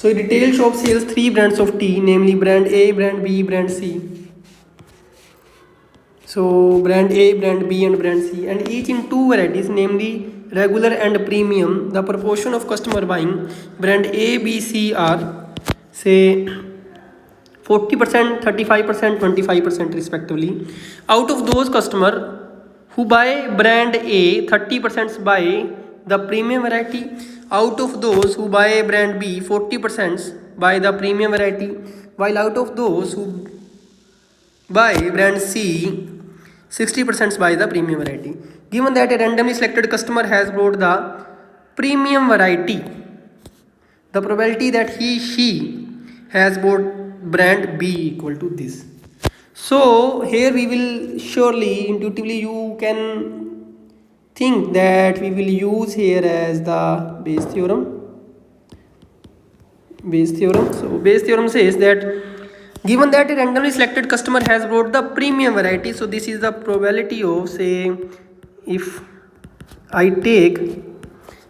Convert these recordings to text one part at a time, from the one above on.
So a retail shop sells 3 brands of tea, namely brand A, brand B, brand C. So brand A, brand B and brand C, and each in 2 varieties, namely regular and premium. The proportion of customer buying brand A, B, C are say 40%, 35%, 25% respectively. Out of those customer who buy brand A, 30% buy the premium variety. Out of those who buy brand B, 40% buy the premium variety. While out of those who buy brand C, 60% buy the premium variety. Given that a randomly selected customer has bought the premium variety, the probability that she has bought brand B equal to this. So here we will surely intuitively you can think that we will use here as the Bayes theorem. So Bayes theorem says that given that a randomly selected customer has bought the premium variety, so this is the probability of, say, if I take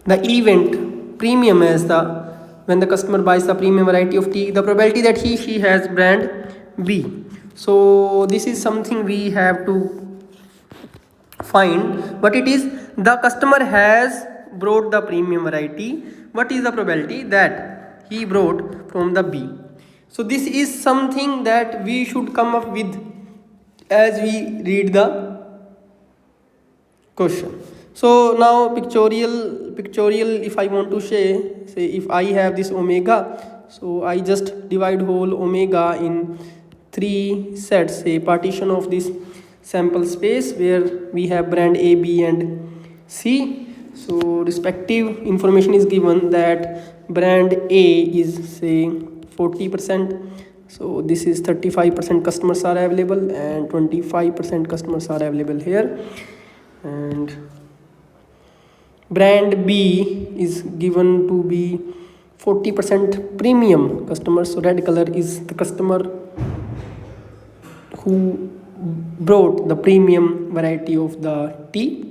the event premium as the when the customer buys the premium variety of tea, the probability that she has brand B. So this is something we have to find, but it is the customer has brought the premium variety. What is the probability that he brought from the B? So this is something that we should come up with as we read the question. So now pictorial if I want to say if I have this omega, so I just divide whole omega in 3 sets, say partition of this sample space where we have brand A, B and C. So respective information is given that brand A is say 40%. So this is 35% customers are available and 25% customers are available here. And brand B is given to be 40% premium customers. So red color is the customer who brought the premium variety of the tea.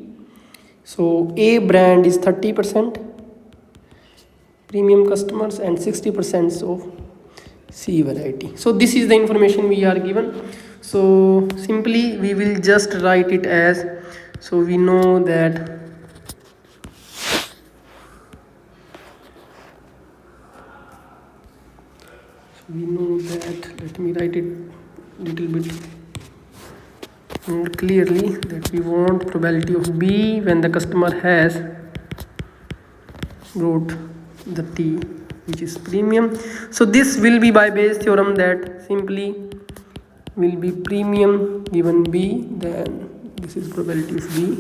So A brand is 30% premium customers and 60% of C variety. So this is the information we are given. So simply we will just write it as, so we know that let me write it little bit more clearly, that we want probability of B when the customer has brought the tea which is premium. So this will be by Bayes theorem, that simply will be premium given B, then this is probability of B,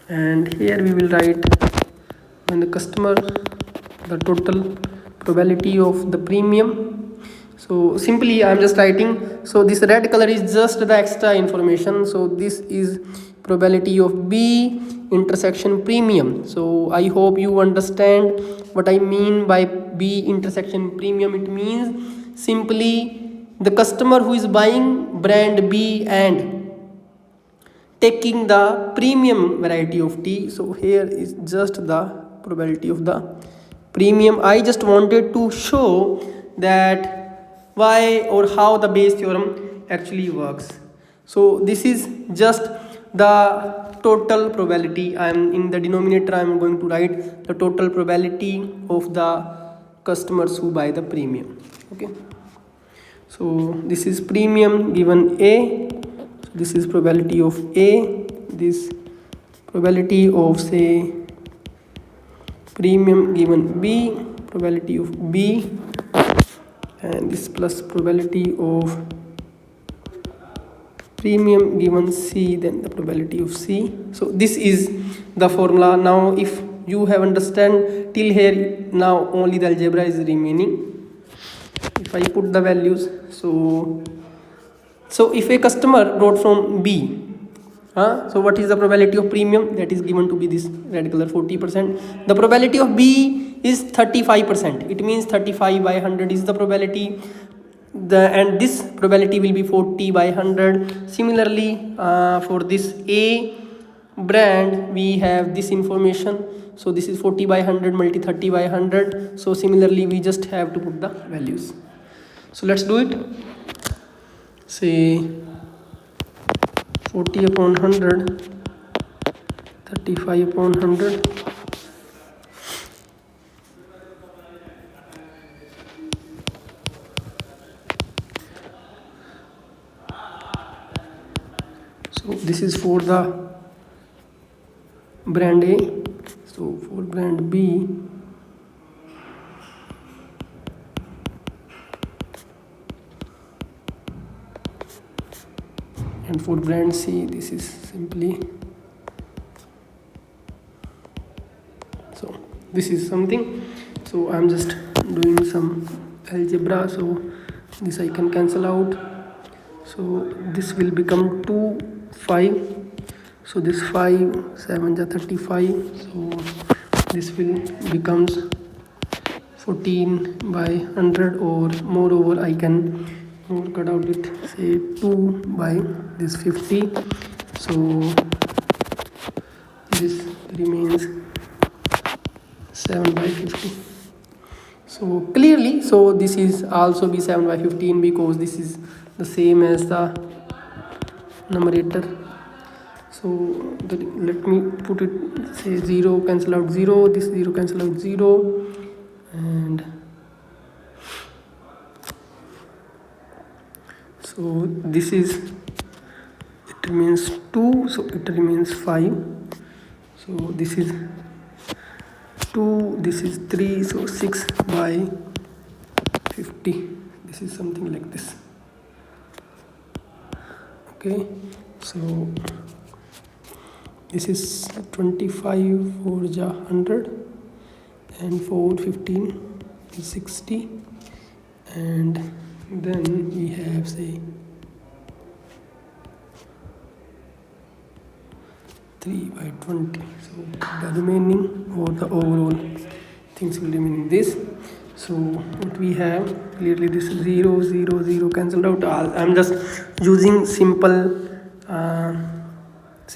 and here we will write when the customer the total probability of the premium. So simply I am just writing, so this red color is just the extra information. So this is probability of B intersection premium. So I hope you understand what I mean by B intersection premium. It means simply the customer who is buying brand B and taking the premium variety of tea. So here is just the probability of the premium. I just wanted to show that why or how the Bayes theorem actually works. So this is just the total probability. I am in the denominator, I am going to write the total probability of the customers who buy the premium. Okay, so this is premium given A, so this is probability of A, this probability of say premium given B, probability of B, and this plus probability of premium given C, then the probability of C. So this is the formula. Now if you have understand till here, now only the algebra is remaining. If I put the values, so if a customer brought from B, so what is the probability of premium? That is given to be this red color, 40%. The probability of B is 35%. It means 35 by 100 is the probability. And this probability will be 40 by 100. Similarly, for this A brand, we have this information. So this is 40 by 100 multi 30 by 100. So similarly we just have to put the values. So let's do it. Say 40 upon 100, 35 upon 100. So this is for the brand A. So for brand B, and for brand C, this is simply, so this is something. So I'm just doing some algebra, so this I can cancel out. So this will become 2 5. So this 5 7 is 35. So this will becomes 14 by 100, or moreover I can cut out it, say 2 by this 50. So this remains 7 by 50. So clearly, so this is also be 7 by 15 because this is the same as the numerator. So let me put it, say 0 cancel out 0, this 0 cancel out 0, and so this is, it remains 2, so it remains 5. So this is 2, this is 3, so 6 by 50. This is something like this. Okay, so this is 25 for 100, and 4 15 is 60, and then we have, say, 3 by 20. So the remaining, or the overall things will remain in this. So what we have, clearly this 0 0 0 cancelled out. I'm just using simple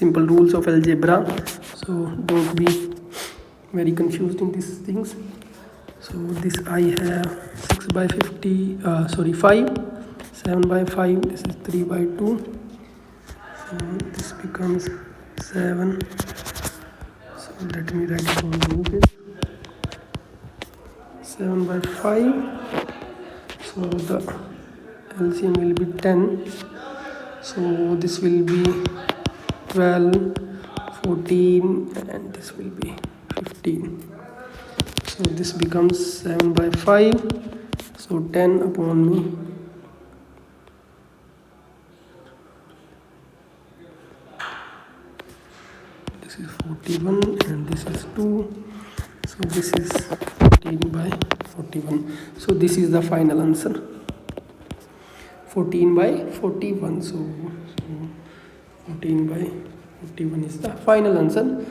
rules of algebra, so don't be very confused in these things. So this I have 6 by 50, 5, 7 by 5, this is 3 by 2, so this becomes 7. So let me write it on the page. 7 by 5, so the LCM will be 10. So this will be 12, 14, and this will be 15. So this becomes 7 by 5, so 10 upon me. This is 41 and this is 2. So this is 14 by 41. So this is the final answer. 14 by 41. So 14 by 41 is the final answer.